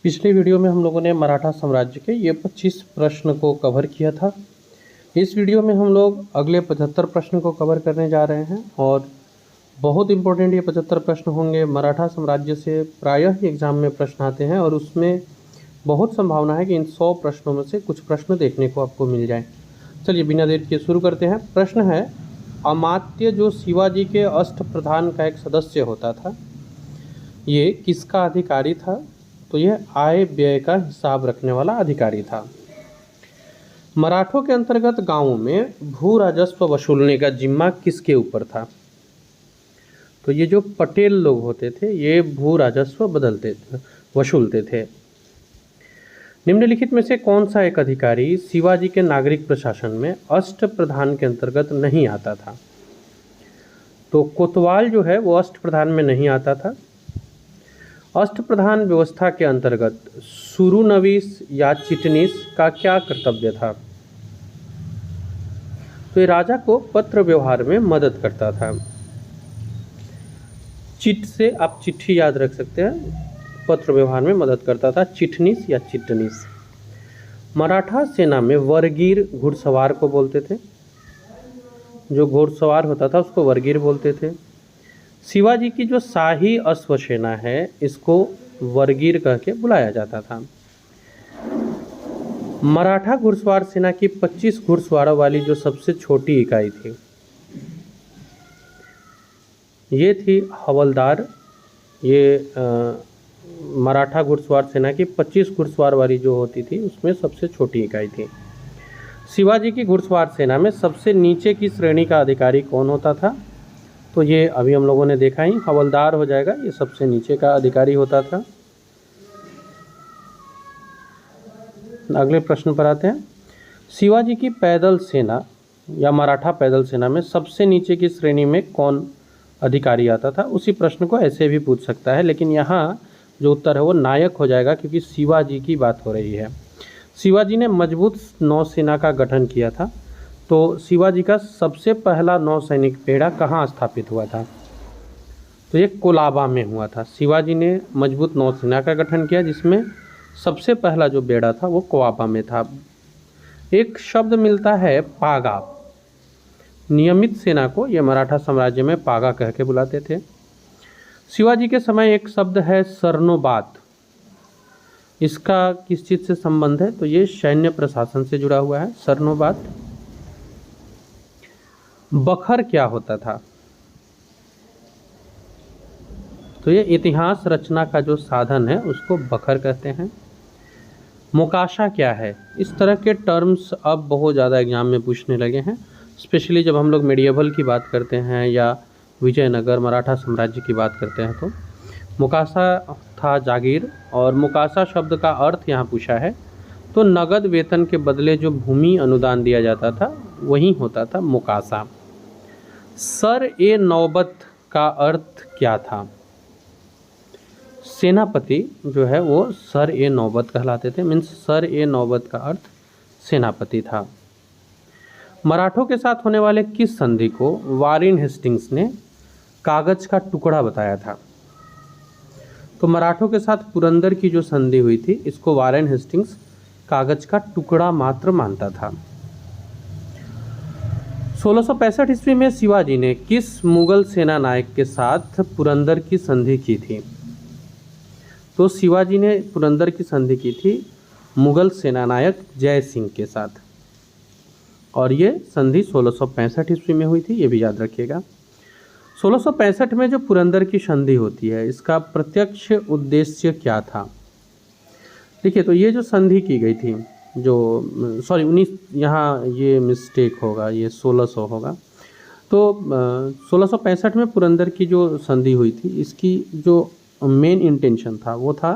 पिछले वीडियो में हम लोगों ने मराठा साम्राज्य के ये 25 प्रश्न को कवर किया था। इस वीडियो में हम लोग अगले 75 प्रश्न को कवर करने जा रहे हैं और बहुत इंपॉर्टेंट ये 75 प्रश्न होंगे। मराठा साम्राज्य से प्रायः ही एग्जाम में प्रश्न आते हैं और उसमें बहुत संभावना है कि इन 100 प्रश्नों में से कुछ प्रश्न देखने को आपको मिल जाए। चलिए बिना देर किए शुरू करते हैं। प्रश्न है, अमात्य जो शिवाजी के अष्टप्रधान का एक सदस्य होता था, ये किसका अधिकारी था? तो यह आय व्यय का हिसाब रखने वाला अधिकारी था। मराठों के अंतर्गत गांवों में भू राजस्व वसूलने का जिम्मा किसके ऊपर था? तो ये जो पटेल लोग होते थे ये भू राजस्व वसूलते थे। निम्नलिखित में से कौन सा एक अधिकारी शिवाजी के नागरिक प्रशासन में अष्टप्रधान के अंतर्गत नहीं आता था? तो कोतवाल जो है वो अष्टप्रधान में नहीं आता था। अष्टप्रधान व्यवस्था के अंतर्गत सुरुनवीस या चिटनीस का क्या कर्तव्य था? तो ये राजा को पत्र व्यवहार में मदद करता था। चिट से आप चिट्ठी याद रख सकते हैं, पत्र व्यवहार में मदद करता था, चिटनीस या चिटनीस। मराठा सेना में वरगीर घुड़सवार को बोलते थे, जो घुड़सवार होता था उसको वरगीर बोलते थे। शिवाजी की जो शाही अश्वसेना है इसको वरगीर कह के बुलाया जाता था। मराठा घुड़सवार सेना की 25 घुड़सवारों वाली जो सबसे छोटी इकाई थी ये थी हवलदार। ये मराठा घुड़सवार सेना की 25 घुड़सवार वाली जो होती थी उसमें सबसे छोटी इकाई थी। शिवाजी की घुड़सवार सेना में सबसे नीचे की श्रेणी का अधिकारी कौन होता था? तो ये अभी हम लोगों ने देखा ही, हवलदार हो जाएगा, ये सबसे नीचे का अधिकारी होता था। अगले प्रश्न पर आते हैं। शिवाजी की पैदल सेना या मराठा पैदल सेना में सबसे नीचे की श्रेणी में कौन अधिकारी आता था? उसी प्रश्न को ऐसे भी पूछ सकता है, लेकिन यहाँ जो उत्तर है वो नायक हो जाएगा क्योंकि शिवाजी की बात हो रही है। शिवाजी ने मजबूत नौसेना का गठन किया था। तो शिवाजी का सबसे पहला नौसैनिक बेड़ा कहाँ स्थापित हुआ था? तो ये कोलाबा में हुआ था। शिवाजी ने मजबूत नौसेना का गठन किया जिसमें सबसे पहला जो बेड़ा था वो कोलाबा में था। एक शब्द मिलता है पागा। नियमित सेना को ये मराठा साम्राज्य में पागा कह के बुलाते थे। शिवाजी के समय एक शब्द है सरनोबात। इसका किस चीज़ से संबंध है? तो ये सैन्य प्रशासन से जुड़ा हुआ है, सरनोबात। बखर क्या होता था? तो ये इतिहास रचना का जो साधन है उसको बखर कहते हैं। मोकाशा क्या है? इस तरह के टर्म्स अब बहुत ज़्यादा एग्जाम में पूछने लगे हैं, स्पेशली जब हम लोग मेडिएवल की बात करते हैं या विजयनगर मराठा साम्राज्य की बात करते हैं। तो मोकाशा था जागीर, और मोकाशा शब्द का अर्थ यहाँ पूछा है तो नगद वेतन के बदले जो भूमि अनुदान दिया जाता था वही होता था मोकाशा। सर ए नौबत का अर्थ क्या था? सेनापति जो है वो सर ए नौबत कहलाते थे, मीन्स सर ए नौबत का अर्थ सेनापति था। मराठों के साथ होने वाले किस संधि को वारेन हेस्टिंग्स ने कागज का टुकड़ा बताया था? तो मराठों के साथ पुरंदर की जो संधि हुई थी इसको वारेन हेस्टिंग्स कागज का टुकड़ा मात्र मानता था। 1665 ईस्वी में शिवाजी ने किस मुगल सेना नायक के साथ पुरंदर की संधि की थी? तो शिवाजी ने पुरंदर की संधि की थी मुगल सेना नायक जय सिंह के साथ, और ये संधि 1665 ईस्वी में हुई थी, ये भी याद रखिएगा। 1665 में जो पुरंदर की संधि होती है इसका प्रत्यक्ष उद्देश्य क्या था? देखिए, तो ये जो संधि की गई थी, जो सॉरी 19, यहाँ ये मिस्टेक होगा, ये 1600 होगा। तो 1665 में पुरंदर की जो संधि हुई थी इसकी जो मेन इंटेंशन था वो था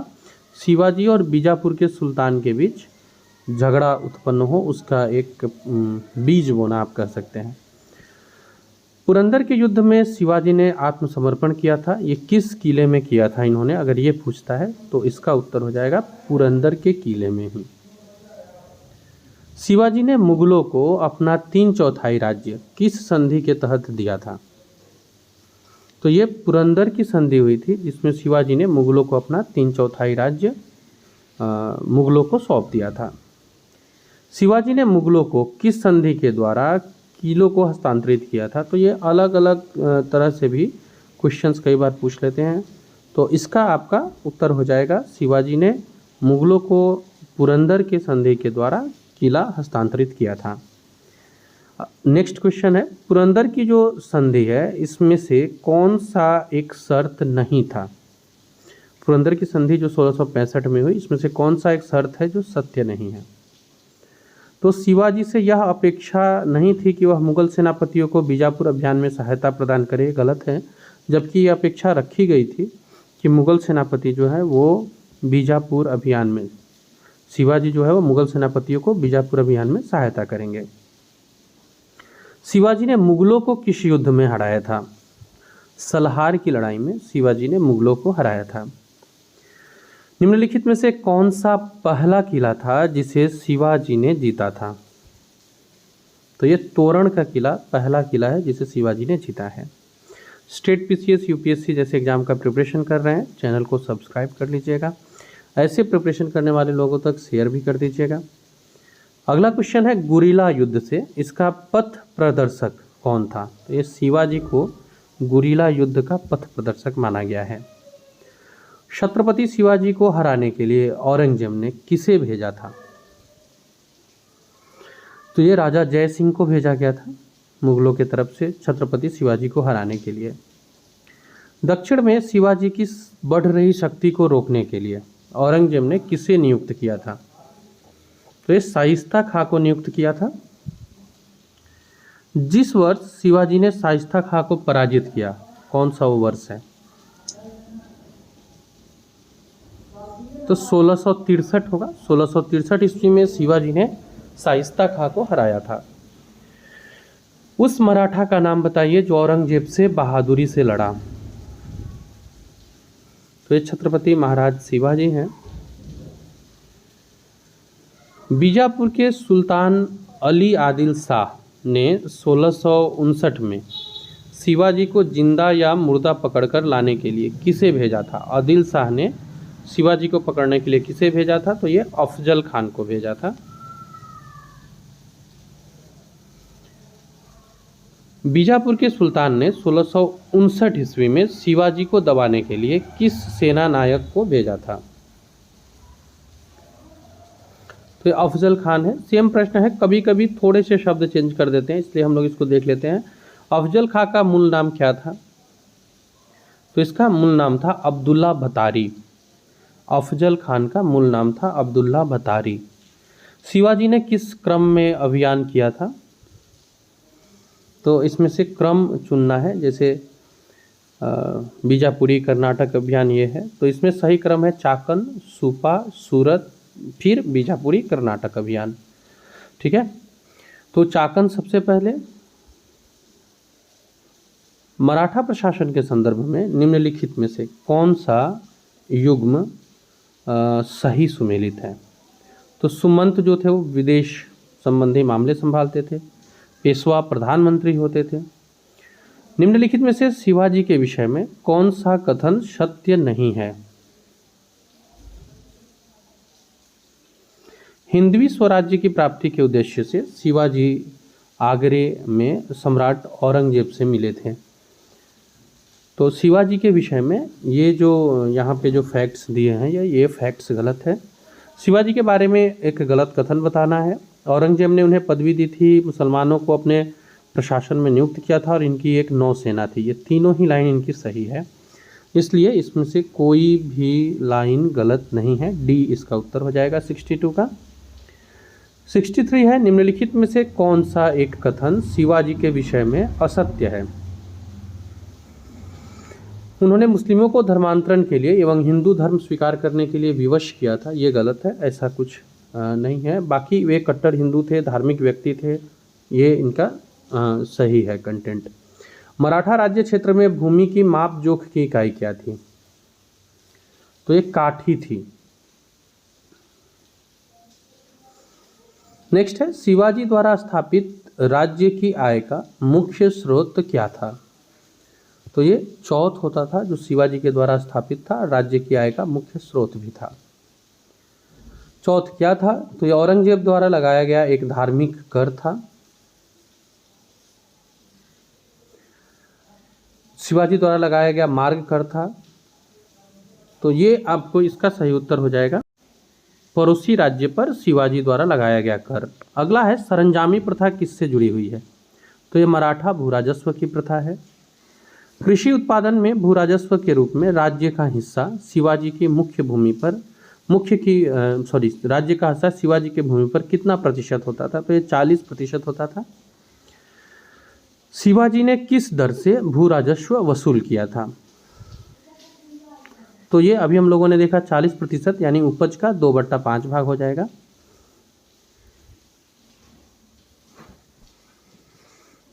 शिवाजी और बीजापुर के सुल्तान के बीच झगड़ा उत्पन्न हो, उसका एक बीज बोना आप कह सकते हैं। पुरंदर के युद्ध में शिवाजी ने आत्मसमर्पण किया था, ये किस किले में किया था इन्होंने? अगर ये पूछता है तो इसका उत्तर हो जाएगा पुरंदर के किले में ही। शिवाजी ने मुगलों को अपना 3/4 राज्य किस संधि के तहत दिया था? तो ये पुरंदर की संधि हुई थी जिसमें शिवाजी ने मुगलों को अपना 3/4 राज्य मुगलों को सौंप दिया था। शिवाजी ने मुगलों को किस संधि के द्वारा किलों को हस्तांतरित किया था? तो ये अलग अलग तरह से भी क्वेश्चंस कई बार पूछ लेते हैं। तो इसका आपका उत्तर हो जाएगा शिवाजी ने मुगलों को पुरंदर के संधि के द्वारा किला हस्तांतरित किया था। नेक्स्ट क्वेश्चन है, पुरंदर की जो संधि है इसमें से कौन सा एक शर्त नहीं था? पुरंदर की संधि जो 1665 में हुई इसमें से कौन सा एक शर्त है जो सत्य नहीं है? तो शिवाजी से यह अपेक्षा नहीं थी कि वह मुगल सेनापतियों को बीजापुर अभियान में सहायता प्रदान करे, गलत है। जबकि यह अपेक्षा रखी गई थी कि मुगल सेनापति जो है वो बीजापुर अभियान में, शिवाजी जो है वो मुगल सेनापतियों को बीजापुर अभियान में सहायता करेंगे। शिवाजी ने मुगलों को किस युद्ध में हराया था? सलहार की लड़ाई में शिवाजी ने मुगलों को हराया था। निम्नलिखित में से कौन सा पहला किला था जिसे शिवाजी ने जीता था? तो ये तोरण का किला पहला किला है जिसे शिवाजी ने जीता है। स्टेट पीसीएस यूपीएससी जैसे एग्जाम का प्रिपरेशन कर रहे हैं, चैनल को सब्सक्राइब कर लीजिएगा। ऐसे प्रिपरेशन करने वाले लोगों तक शेयर भी कर दीजिएगा। अगला क्वेश्चन है, गुरिल्ला युद्ध से इसका पथ प्रदर्शक कौन था? तो ये शिवाजी को गुरिल्ला युद्ध का पथ प्रदर्शक माना गया है। छत्रपति शिवाजी को हराने के लिए औरंगजेब ने किसे भेजा था? तो ये राजा जय सिंह को भेजा गया था मुगलों के तरफ से छत्रपति शिवाजी को हराने के लिए। दक्षिण में शिवाजी की बढ़ रही शक्ति को रोकने के लिए औरंगजेब ने किसे नियुक्त किया था? तो ये शाइस्ता खां को नियुक्त किया था। जिस वर्ष शिवाजी ने शाइस्ता खां को पराजित किया कौन सा वो वर्ष है? तो 1663 होगा। 1663 ईस्वी में शिवाजी ने शाइस्ता खां को हराया था। उस मराठा का नाम बताइए जो औरंगजेब से बहादुरी से लड़ा। तो ये छत्रपति महाराज शिवाजी हैं। बीजापुर के सुल्तान अली आदिल शाह ने 1659 में शिवाजी को जिंदा या मुर्दा पकड़कर लाने के लिए किसे भेजा था? आदिल शाह ने शिवाजी को पकड़ने के लिए किसे भेजा था? तो ये अफजल खान को भेजा था। बीजापुर के सुल्तान ने 1659 ईस्वी में शिवाजी को दबाने के लिए किस सेना नायक को भेजा था? तो ये अफजल खान है। सेम प्रश्न है, कभी कभी थोड़े से शब्द चेंज कर देते हैं, इसलिए हम लोग इसको देख लेते हैं। अफजल खां का मूल नाम क्या था? तो इसका मूल नाम था अब्दुल्ला भतारी। अफजल खान का मूल नाम था अब्दुल्ला भतारी। शिवाजी ने किस क्रम में अभियान किया था? तो इसमें से क्रम चुनना है, जैसे बीजापुरी कर्नाटक अभियान ये है, तो इसमें सही क्रम है चाकन, सुपा, सूरत, फिर बीजापुरी कर्नाटक अभियान। ठीक है, तो चाकन सबसे पहले। मराठा प्रशासन के संदर्भ में निम्नलिखित में से कौन सा युग्म सही सुमेलित है? तो सुमंत जो थे वो विदेश संबंधी मामले संभालते थे, पेशवा प्रधानमंत्री होते थे। निम्नलिखित में से शिवाजी के विषय में कौन सा कथन सत्य नहीं है? हिंदवी स्वराज्य की प्राप्ति के उद्देश्य से शिवाजी आगरे में सम्राट औरंगजेब से मिले थे। तो शिवाजी के विषय में ये जो यहाँ पे जो फैक्ट्स दिए हैं ये फैक्ट्स गलत है। शिवाजी के बारे में एक गलत कथन बताना है। औरंगजेब ने उन्हें पदवी दी थी, मुसलमानों को अपने प्रशासन में नियुक्त किया था और इनकी एक नौसेना थी। ये तीनों ही लाइन इनकी सही है, इसलिए इसमें से कोई भी लाइन गलत नहीं है। डी इसका उत्तर हो जाएगा 62 का। 63 है, निम्नलिखित में से कौन सा एक कथन शिवाजी के विषय में असत्य है? उन्होंने मुस्लिमों को धर्मांतरण के लिए एवं हिंदू धर्म स्वीकार करने के लिए विवश किया था, ये गलत है, ऐसा कुछ नहीं है। बाकी वे कट्टर हिंदू थे, धार्मिक व्यक्ति थे, ये इनका सही है कंटेंट। मराठा राज्य क्षेत्र में भूमि की माप जोख की इकाई क्या थी? तो ये काठी थी। नेक्स्ट है, शिवाजी द्वारा स्थापित राज्य की आय का मुख्य स्रोत क्या था? तो ये चौथ होता था जो शिवाजी के द्वारा स्थापित था, राज्य की आय का मुख्य स्रोत भी था। चौथ क्या था? तो ये औरंगजेब द्वारा लगाया गया एक धार्मिक कर था। शिवाजी द्वारा लगाया गया मार्ग कर था। तो ये आपको इसका सही उत्तर हो जाएगा, पड़ोसी राज्य पर शिवाजी द्वारा लगाया गया कर। अगला है सरंजामी प्रथा किससे जुड़ी हुई है? तो ये मराठा भूराजस्व की प्रथा है। कृषि उत्पादन में भूराजस्व के रूप में राज्य का हिस्सा शिवाजी की राज्य का हिस्सा शिवाजी के भूमि पर कितना प्रतिशत होता था? तो ये 40% होता था। शिवाजी ने किस दर से भूराजस्व वसूल किया था? तो ये अभी हम लोगों ने देखा 40%, यानी उपज का 2/5 भाग हो जाएगा।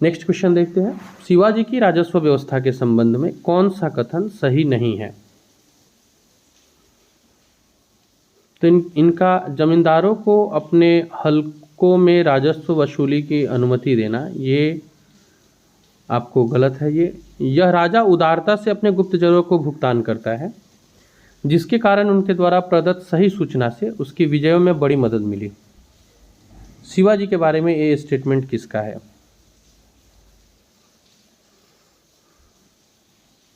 नेक्स्ट क्वेश्चन देखते हैं। शिवाजी की राजस्व व्यवस्था के संबंध में कौन सा कथन सही नहीं है? तो इनका जमींदारों को अपने हलकों में राजस्व वसूली की अनुमति देना, ये आपको गलत है। यह राजा उदारता से अपने गुप्तचरों को भुगतान करता है, जिसके कारण उनके द्वारा प्रदत्त सही सूचना से उसकी विजयों में बड़ी मदद मिली। शिवाजी के बारे में ये स्टेटमेंट किसका है?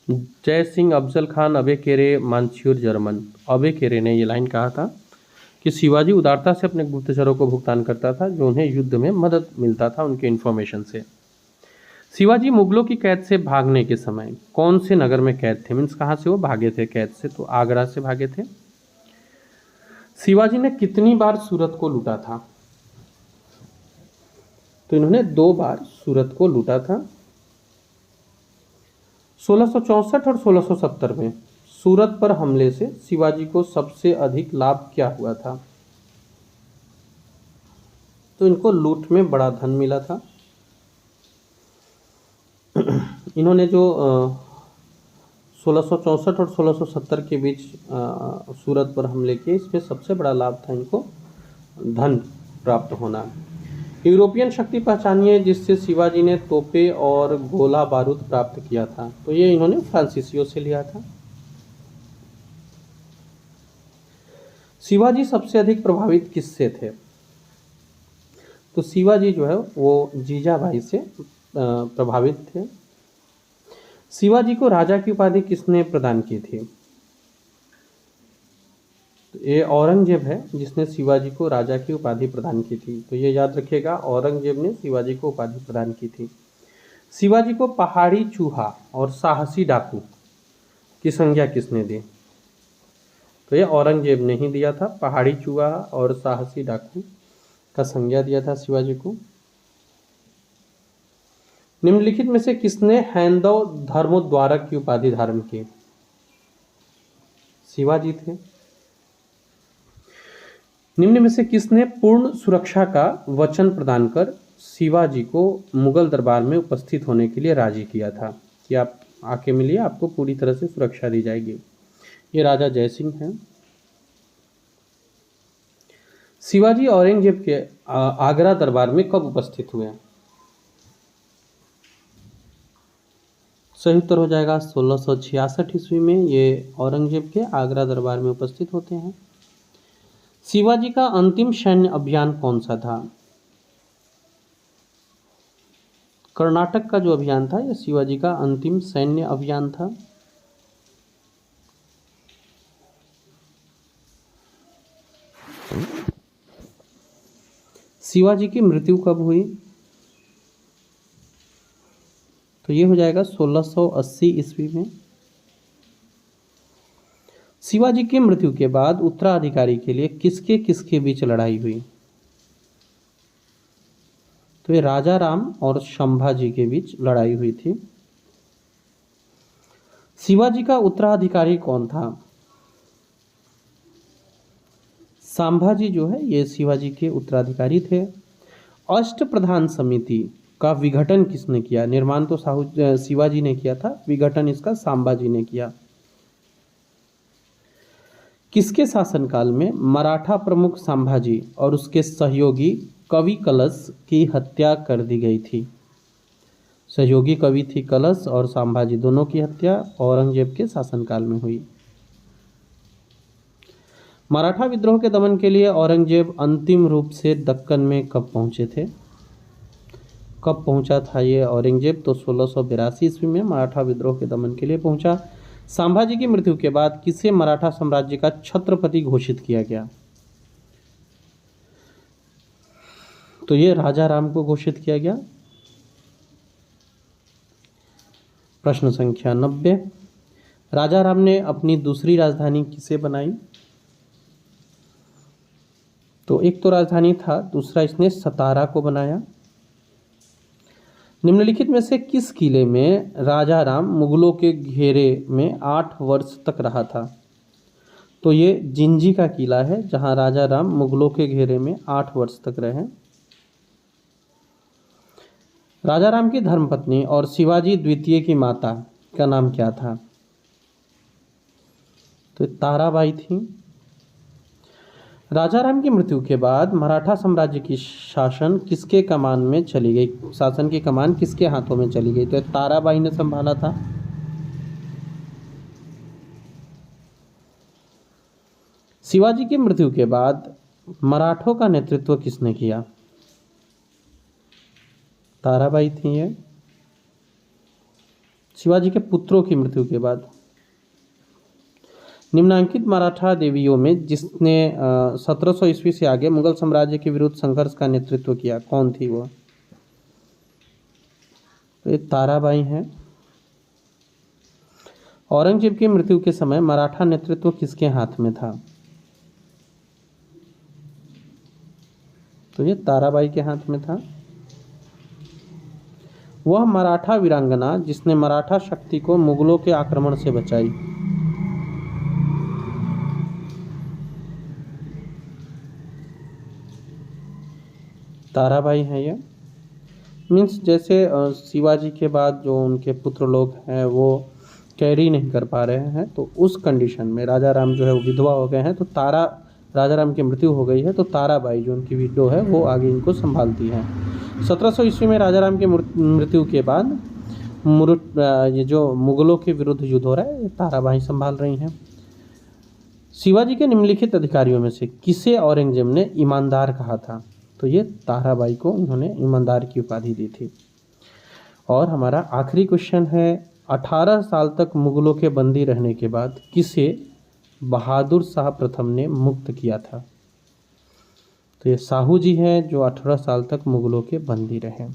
जय सिंह, अफजल खान, अबे केरे, मानस्यूर जर्मन। अबे केरे ने ये लाइन कहा था कि शिवाजी उदारता से अपने गुप्तचरों को भुगतान करता था, जो उन्हें युद्ध में मदद मिलता था उनके इन्फॉर्मेशन से। शिवाजी मुगलों की कैद से भागने के समय कौन से नगर में कैद थे? मीन्स कहाँ से वो भागे थे कैद से? तो आगरा से भागे थे। शिवाजी ने कितनी बार सूरत को लूटा था? तो इन्होंने 2 बार सूरत को लूटा था। 1664 और 1670 में सूरत पर हमले से शिवाजी को सबसे अधिक लाभ क्या हुआ था? तो इनको लूट में बड़ा धन मिला था। इन्होंने जो 1664 और 1670 के बीच सूरत पर हमले किए, इसमें सबसे बड़ा लाभ था इनको धन प्राप्त होना। यूरोपियन शक्ति पहचानिए जिससे शिवाजी ने तोपें और गोला बारूद प्राप्त किया था। तो ये इन्होंने फ्रांसीसियों से लिया था। शिवाजी सबसे अधिक प्रभावित किससे थे? तो शिवाजी जो है वो जीजाबाई से प्रभावित थे। शिवाजी को राजा की उपाधि किसने प्रदान की थी? तो ये औरंगजेब है जिसने शिवाजी को राजा की उपाधि प्रदान की थी। तो ये याद रखिएगा, औरंगजेब ने शिवाजी को उपाधि प्रदान की थी। शिवाजी को पहाड़ी चूहा और साहसी डाकू की संज्ञा किसने दी? तो ये औरंगजेब ने ही दिया था। पहाड़ी चूहा और साहसी डाकू का संज्ञा दिया था शिवाजी को। निम्नलिखित में से किसने हैंदव धर्मोद्वारक की उपाधि धारण की? शिवाजी थे। निम्न में से किसने पूर्ण सुरक्षा का वचन प्रदान कर शिवाजी को मुगल दरबार में उपस्थित होने के लिए राजी किया था कि आप आके मिलिए, आपको पूरी तरह से सुरक्षा दी जाएगी? ये राजा जयसिंह हैं। शिवाजी औरंगजेब के आगरा दरबार में कब उपस्थित हुए? सही उत्तर हो जाएगा 1666 ईस्वी में ये औरंगजेब के आगरा दरबार में उपस्थित होते हैं। शिवाजी का अंतिम सैन्य अभियान कौन सा था? कर्नाटक का जो अभियान था यह शिवाजी का अंतिम सैन्य अभियान था। शिवाजी की मृत्यु कब हुई? तो ये हो जाएगा 1680 ईस्वी में। शिवाजी की मृत्यु के बाद उत्तराधिकारी के लिए किसके किसके बीच लड़ाई हुई? तो ये राजा राम और संभाजी के बीच लड़ाई हुई थी। शिवाजी का उत्तराधिकारी कौन था? संभाजी जो है ये शिवाजी के उत्तराधिकारी थे। अष्टप्रधान समिति का विघटन किसने किया? निर्माण तो शिवाजी ने किया था, विघटन इसका संभाजी ने किया। किसके शासनकाल में मराठा प्रमुख संभाजी और उसके सहयोगी कवि कलश की हत्या कर दी गई थी? सहयोगी कवि थी कलश और संभाजी, दोनों की हत्या औरंगजेब के शासनकाल में हुई। मराठा विद्रोह के दमन के लिए औरंगजेब अंतिम रूप से दक्कन में कब पहुंचे थे? कब पहुंचा था ये औरंगजेब? तो 1682 ईस्वी में मराठा विद्रोह के दमन के लिए पहुंचा। संभाजी की मृत्यु के बाद किसे मराठा साम्राज्य का छत्रपति घोषित किया गया? तो ये राजा राम को घोषित किया गया। प्रश्न संख्या 90, राजा राम ने अपनी दूसरी राजधानी किसे बनाई? तो एक तो राजधानी था, दूसरा इसने सतारा को बनाया। निम्नलिखित में से किस किले में राजा राम मुगलों के घेरे में 8 वर्ष तक रहा था? तो ये जिंजी का किला है, जहां राजा राम मुगलों के घेरे में 8 वर्ष तक रहे। राजा राम की धर्मपत्नी और शिवाजी द्वितीय की माता का नाम क्या था? तो ताराबाई थी। राजा राम की मृत्यु के बाद मराठा साम्राज्य की शासन किसके कमान में चली गई? शासन की कमान किसके हाथों में चली गई? तो ताराबाई ने संभाला था। शिवाजी की मृत्यु के बाद मराठों का नेतृत्व किसने किया? ताराबाई थी ये। शिवाजी के पुत्रों की मृत्यु के बाद निम्नांकित मराठा देवियों में जिसने 1700 ईस्वी से आगे मुगल साम्राज्य के विरुद्ध संघर्ष का नेतृत्व किया, कौन थी वो? तो ये ताराबाई हैं। औरंगजेब की मृत्यु के समय मराठा नेतृत्व किसके हाथ में था? तो ये ताराबाई के हाथ में था। वह मराठा वीरांगना जिसने मराठा शक्ति को मुगलों के आक्रमण से बचाई। ताराबाई हैं ये। मीन्स जैसे शिवाजी के बाद जो उनके पुत्र लोग हैं वो कैरी नहीं कर पा रहे हैं, तो उस कंडीशन में राजा राम जो है वो विधवा हो गए हैं, तो राजा राम की मृत्यु हो गई है, तो ताराबाई जो उनकी विडो है वो आगे इनको संभालती है। 1700 ईस्वी में राजा राम की मृत्यु के बाद ये जो मुगलों के विरुद्ध युद्ध हो रहा है, ताराबाई संभाल रही हैं। शिवाजी के निम्नलिखित अधिकारियों में से किसे औरंगजेब ने ईमानदार कहा था? तो ये ताराबाई को उन्होंने ईमानदार की उपाधि दी थी। और हमारा आखिरी क्वेश्चन है, 18 साल तक मुगलों के बंदी रहने के बाद किसे बहादुर शाह प्रथम ने मुक्त किया था? तो ये साहू जी हैं जो 18 साल तक मुगलों के बंदी रहे।